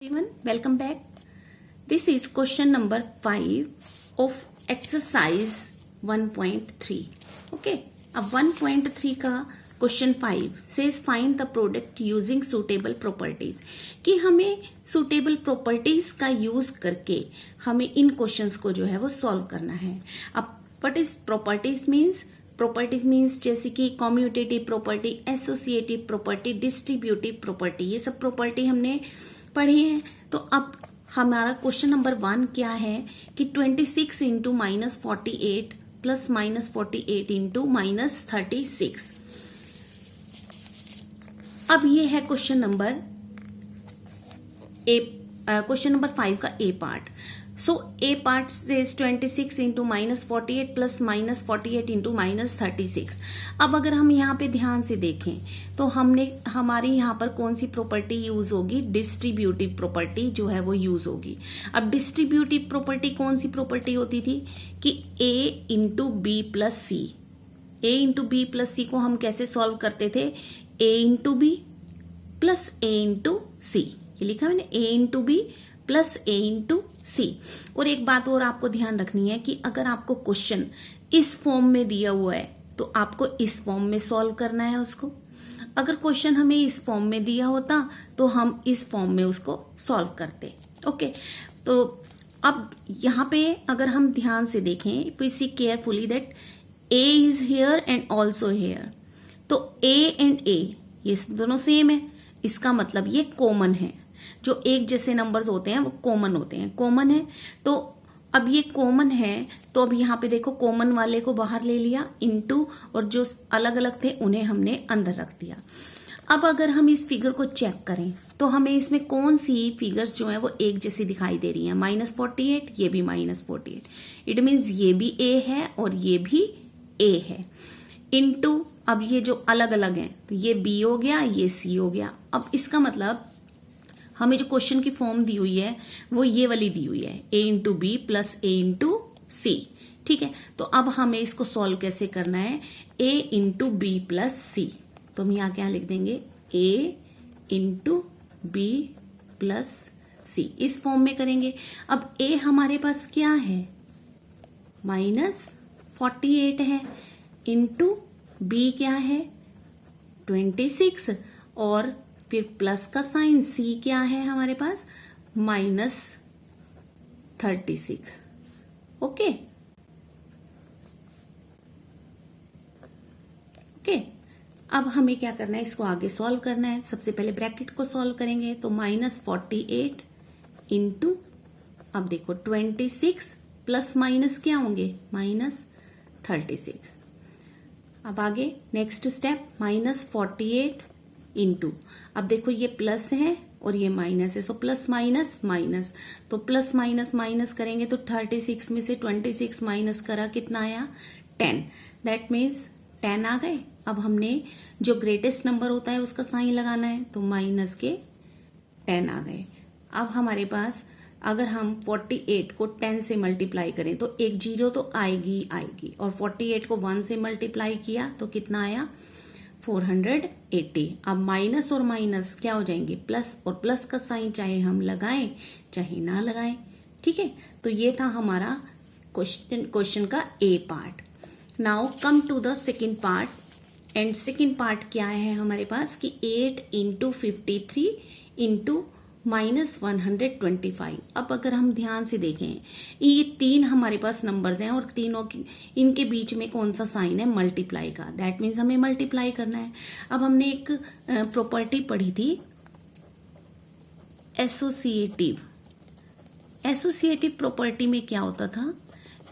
Everyone, welcome back. This is question number 5 of exercise 1.3. Okay, अब 1.3 का question 5 says find the product using suitable properties. कि हमें suitable properties का use करके हमें इन क्वेश्चंस को जो है वो सॉल्व करना है. अब what is properties means? Properties means जैसे कि commutative property, associative property, distributive property, ये सब प्रॉपर्टी हमने पढ़ी है. तो अब हमारा क्वेश्चन नंबर 1 क्या है कि 26 इंटू -48 प्लस -48 इंटू -36. अब ये है क्वेश्चन नंबर 5 का ए part. So A part says 26 into -48 plus -48 into -36. अब अगर हम यहाँ पे ध्यान से देखें तो हमारी यहाँ पर कौन सी प्रॉपर्टी यूज होगी? डिस्ट्रीब्यूटिव प्रॉपर्टी जो है वो यूज होगी. अब डिस्ट्रीब्यूटिव प्रॉपर्टी कौन सी प्रॉपर्टी होती थी कि A into B plus C. A into B plus C को हम कैसे सॉल्व करते थे? A into B plus A into C. ये लिखा मैंने, A into B plus A into C. और एक बात और आपको ध्यान रखनी है कि अगर आपको क्वेश्चन इस फॉर्म में दिया हुआ है तो आपको इस फॉर्म में सॉल्व करना है उसको. अगर क्वेश्चन हमें इस फॉर्म में दिया होता तो हम इस फॉर्म में उसको सॉल्व करते. ओके, तो अब यहाँ पे अगर हम ध्यान से देखें, we see carefully that A is here and also here. तो A एंड A ये दोनों सेम है, इसका मतलब ये कॉमन है. जो एक जैसे नंबर्स होते हैं वो कॉमन होते हैं, कॉमन है. तो अब ये कॉमन है तो अब यहाँ पे देखो कॉमन वाले को बाहर ले लिया इनटू, और जो अलग अलग थे उन्हें हमने अंदर रख दिया. अब अगर हम इस फिगर को चेक करें तो हमें इसमें कौन सी फिगर्स जो है वो एक जैसी दिखाई दे रही हैं? -48, ये भी -48. इट मीन्स ये भी A है और ये भी A है. इनटू अब ये जो अलग अलग हैं तो ये B हो गया, ये C हो गया. अब इसका मतलब हमें जो क्वेश्चन की फॉर्म दी हुई है वो ये वाली दी हुई है, A into B plus A into C. ठीक है, तो अब हमें इसको सॉल्व कैसे करना है? A इंटू बी प्लस सी. तो हम यहाँ क्या लिख देंगे? A इंटू बी प्लस सी. इस फॉर्म में करेंगे. अब A हमारे पास क्या है? -48 है, इंटू बी क्या है? 26, और फिर प्लस का साइन, C क्या है हमारे पास? -36. ओके ओके, अब हमें क्या करना है? इसको आगे सॉल्व करना है. सबसे पहले ब्रैकेट को सॉल्व करेंगे तो -48 इंटू, अब देखो 26 प्लस माइनस क्या होंगे? -36. अब आगे नेक्स्ट स्टेप -48 इंटू, अब देखो ये प्लस है और ये माइनस है, सो प्लस माइनस माइनस. तो प्लस माइनस माइनस करेंगे तो 36 में से 26 माइनस करा, कितना आया? 10. दैट मीन्स 10 आ गए. अब हमने जो ग्रेटेस्ट नंबर होता है उसका साइन लगाना है, तो माइनस के 10 आ गए. अब हमारे पास अगर हम 48 को 10 से मल्टीप्लाई करें तो एक 0 तो आएगी आएगी, और 48 को 1 से मल्टीप्लाई किया तो कितना आया? 480. अब माइनस और माइनस क्या हो जाएंगे? प्लस, और प्लस का साइन चाहे हम लगाएं चाहे ना लगाएं. ठीक है, तो ये था हमारा क्वेश्चन का A part. Now come to the second part. And second part क्या है हमारे पास कि 8 इंटू 53 इंटू -125. अब अगर हम ध्यान से देखें, ये 3 हमारे पास नंबर्स हैं और तीनों की इनके बीच में कौन सा साइन है? मल्टीप्लाई का. दैट मीन्स हमें मल्टीप्लाई करना है. अब हमने एक प्रॉपर्टी पढ़ी थी एसोसिएटिव प्रॉपर्टी में क्या होता था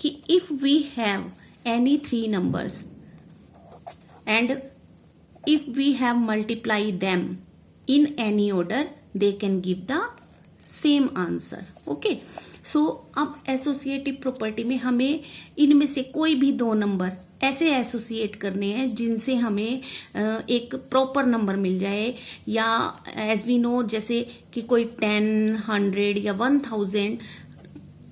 कि if we have any 3 numbers and if we have multiply them in any order, they can give the same answer. okay, so अब एसोसिएटिव प्रॉपर्टी में हमें इनमें से कोई भी 2 नंबर ऐसे एसोसिएट करने हैं जिनसे हमें एक प्रॉपर नंबर मिल जाए, या एज वी नो जैसे कि कोई 10, 100 या 1000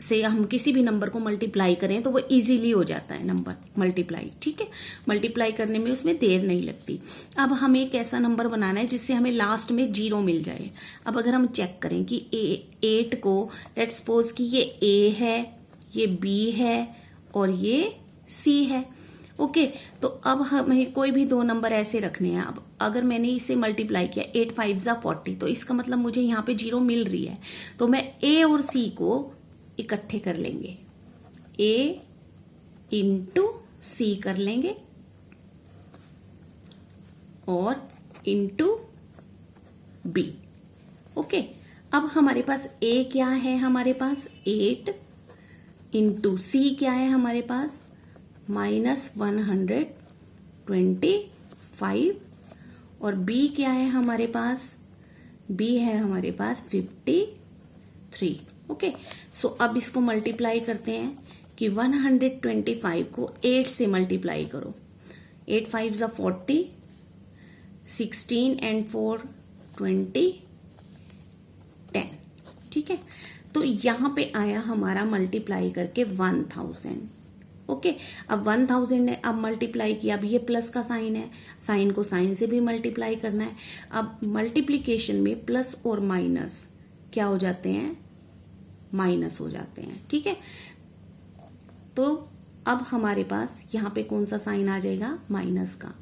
से हम किसी भी नंबर को मल्टीप्लाई करें तो वो इजीली हो जाता है नंबर मल्टीप्लाई, ठीक है। मल्टीप्लाई करने में उसमें देर नहीं लगती। अब हमें एक ऐसा नंबर बनाना है जिससे हमें लास्ट में 0 मिल जाए। अब अगर हम चेक करें कि 8 को, लेट्स सपोज कि ये A है, ये B है और ये C है, ओके। तो अब हमें कोई भी दो नंबर ऐसे रखने हैं। अब अगर मैंने इसे मल्टीप्लाई किया 8 5 जा 40, तो इसका मतलब मुझे यहाँ पे 0 मिल रही है। तो मैं A और C को इकट्ठे कर लेंगे, A इंटू C कर लेंगे और इंटू B, ओके। अब हमारे पास A क्या है, हमारे पास 8 इंटू C क्या है हमारे पास -125 और B क्या है हमारे पास, B है हमारे पास 53, ओके। सो अब इसको मल्टीप्लाई करते हैं कि 125 को 8 से मल्टीप्लाई करो, 8 5 जा 40, 16 एंड 4 20, 10, ठीक है। तो यहां पे आया हमारा मल्टीप्लाई करके 1000, ओके। अब 1000 ने अब मल्टीप्लाई किया, अब ये प्लस का साइन है, साइन को साइन से भी मल्टीप्लाई करना है। अब मल्टीप्लीकेशन में प्लस और माइनस क्या हो जाते हैं, माइनस हो जाते हैं, ठीक है। तो अब हमारे पास यहां पे कौन सा साइन आ जाएगा, माइनस का,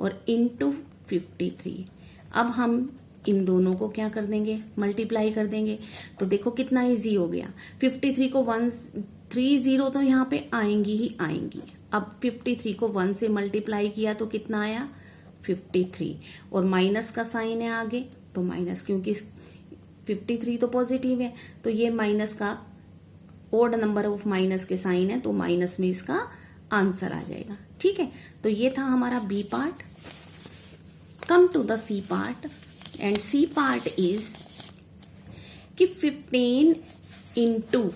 और इंटू 53। अब हम इन दोनों को क्या कर देंगे, मल्टीप्लाई कर देंगे। तो देखो कितना इजी हो गया, 53 को 130 तो यहाँ पे आएंगी ही आएंगी। अब 53 को 1 से मल्टीप्लाई किया तो कितना आया, 53, और माइनस का साइन है आगे, तो माइनस, क्योंकि 53 तो पॉजिटिव है, तो ये माइनस का ओड नंबर ऑफ माइनस के साइन है, तो माइनस में इसका आंसर आ जाएगा, ठीक है। तो ये था हमारा B part. Come to the C part, and C part is कि 15 इंटू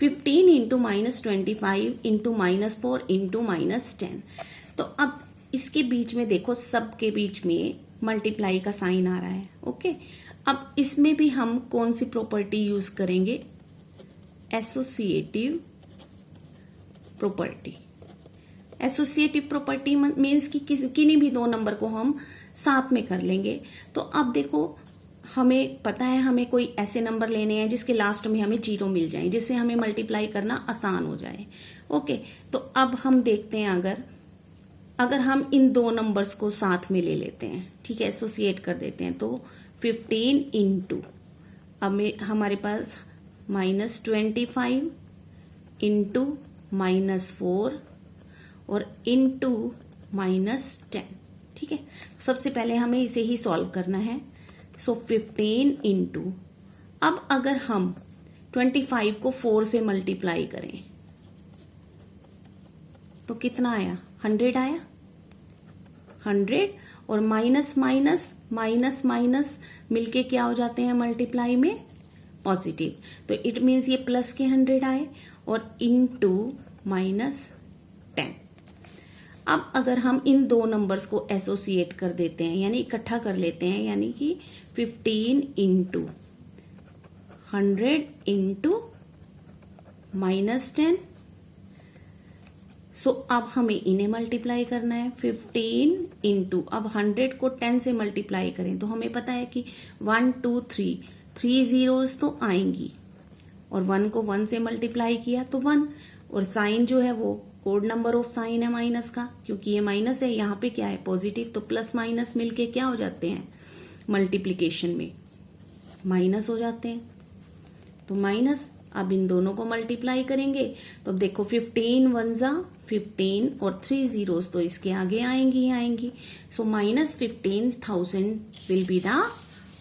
-25 इंटू -4 इंटू -10। तो अब इसके बीच में देखो, सबके बीच में मल्टीप्लाई का साइन आ रहा है, ओके। अब इसमें भी हम कौन सी प्रॉपर्टी यूज करेंगे, associative property. Associative property means कि किन्हीं भी दो नंबर को हम साथ में कर लेंगे। तो अब देखो, हमें पता है हमें कोई ऐसे नंबर लेने हैं जिसके लास्ट में हमें 0 मिल जाए, जिससे हमें मल्टीप्लाई करना आसान हो जाए, ओके। तो अब हम देखते हैं, अगर हम इन दो नंबर्स को साथ में ले लेते हैं, ठीक है, एसोसिएट कर देते हैं, तो 15 इंटू, अब हमारे पास -25 इंटू -4 और इंटू -10, ठीक है। सबसे पहले हमें इसे ही सॉल्व करना है। सो 15 इंटू, अब अगर हम 25 को 4 से मल्टीप्लाई करें तो कितना आया, 100 आया, 100, और माइनस माइनस माइनस माइनस मिलके क्या हो जाते हैं मल्टीप्लाई में, पॉजिटिव। तो इट मीन्स ये प्लस के 100 आए, और इंटू -10। अब अगर हम इन दो नंबर्स को एसोसिएट कर देते हैं, यानी इकट्ठा कर लेते हैं, यानी कि 15 इंटू 100 इंटू -10। सो अब हमें इन्हें मल्टीप्लाई करना है, 15 इंटू, अब 100 को 10 से मल्टीप्लाई करें तो हमें पता है कि 1 2 3 zeros तो आएंगी, और 1 को 1 से मल्टीप्लाई किया तो 1, और साइन जो है वो ओड नंबर ऑफ साइन है माइनस का, क्योंकि ये माइनस है, यहाँ पे क्या है पॉजिटिव, तो प्लस माइनस मिलके क्या हो जाते हैं, मल्टीप्लीकेशन में माइनस हो जाते हैं, तो माइनस। अब इन दोनों को मल्टीप्लाई करेंगे तो अब देखो 15 1 जा 15 और 3 zeros तो इसके आगे आएंगी ही आएंगी। सो -15,000 will be the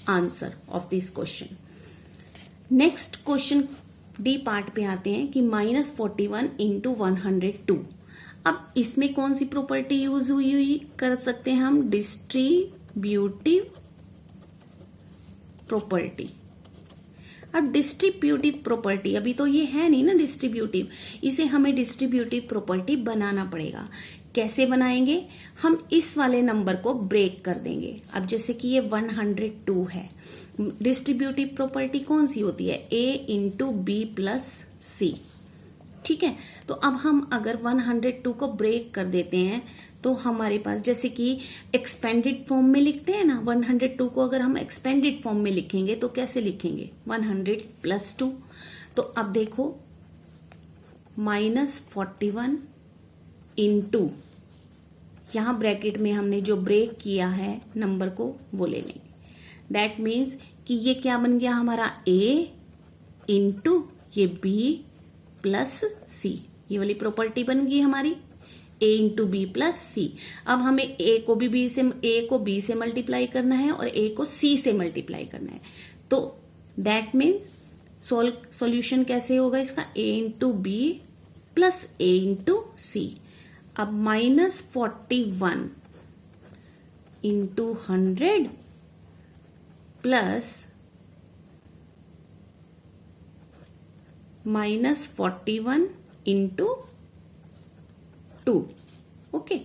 answer of this question. Next question D part पे आते हैं कि -41 इंटू 102। अब इसमें कौन सी प्रॉपर्टी यूज हुई कर सकते हैं हम, डिस्ट्रीब्यूटिव प्रॉपर्टी। अब डिस्ट्रीब्यूटिव प्रॉपर्टी, अभी तो ये है नहीं ना डिस्ट्रीब्यूटिव, इसे हमें डिस्ट्रीब्यूटिव प्रॉपर्टी बनाना पड़ेगा। कैसे बनाएंगे, हम इस वाले नंबर को ब्रेक कर देंगे। अब जैसे कि ये 102 है, डिस्ट्रीब्यूटिव प्रॉपर्टी कौन सी होती है, a इंटू बी प्लस सी। ठीक है, तो अब हम अगर 102 को ब्रेक कर देते हैं तो हमारे पास जैसे कि एक्सपेंडेड फॉर्म में लिखते हैं ना, 102 को अगर हम एक्सपेंडेड फॉर्म में लिखेंगे तो कैसे लिखेंगे, 100 प्लस 2। तो अब देखो -41 इंटू, यहां ब्रैकेट में हमने जो ब्रेक किया है नंबर को वो ले लेंगे। दैट मीन्स कि ये क्या बन गया हमारा, a इंटू ये b प्लस c, ये वाली प्रॉपर्टी बन गई हमारी, a इंटू बी प्लस सी। अब हमें a को b से मल्टीप्लाई करना है और a को c से मल्टीप्लाई करना है। तो दैट मीन्स सॉल्यूशन कैसे होगा इसका, a into B plus a into C. अब -41 इंटू 100 प्लस -41 इंटू 2। ओके,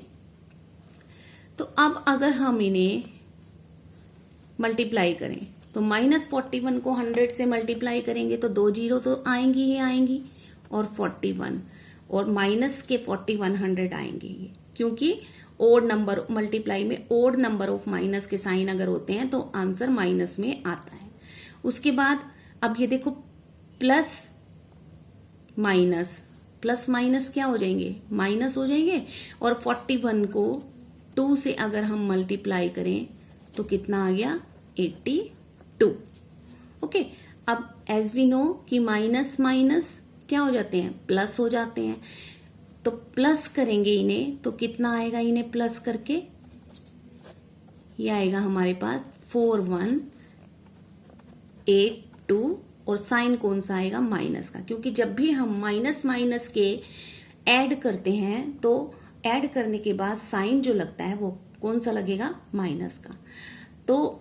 तो अब अगर हम इन्हें मल्टीप्लाई करें तो -41 को 100 से मल्टीप्लाई करेंगे तो 2 जीरो तो आएंगी ही आएंगी, और 41 और माइनस के 4100 आएंगे ही, क्योंकि ओड नंबर मल्टीप्लाई में ओड नंबर ऑफ माइनस के साइन अगर होते हैं तो आंसर माइनस में आता है। उसके बाद अब ये देखो प्लस माइनस क्या हो जाएंगे, माइनस हो जाएंगे, और 41 को 2 से अगर हम मल्टीप्लाई करें तो कितना आ गया, 82। ओके, अब एज वी नो कि माइनस क्या हो जाते हैं, प्लस हो जाते हैं, तो प्लस करेंगे इन्हें तो कितना आएगा, इन्हें प्लस करके ये आएगा हमारे पास 4182, और साइन कौन सा आएगा, माइनस का, क्योंकि जब भी हम माइनस के ऐड करते हैं तो ऐड करने के बाद साइन जो लगता है वो कौन सा लगेगा, माइनस का। तो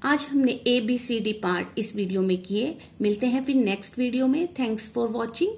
आज हमने ABCD पार्ट इस वीडियो में किए, मिलते हैं फिर नेक्स्ट वीडियो में। Thanks for watching.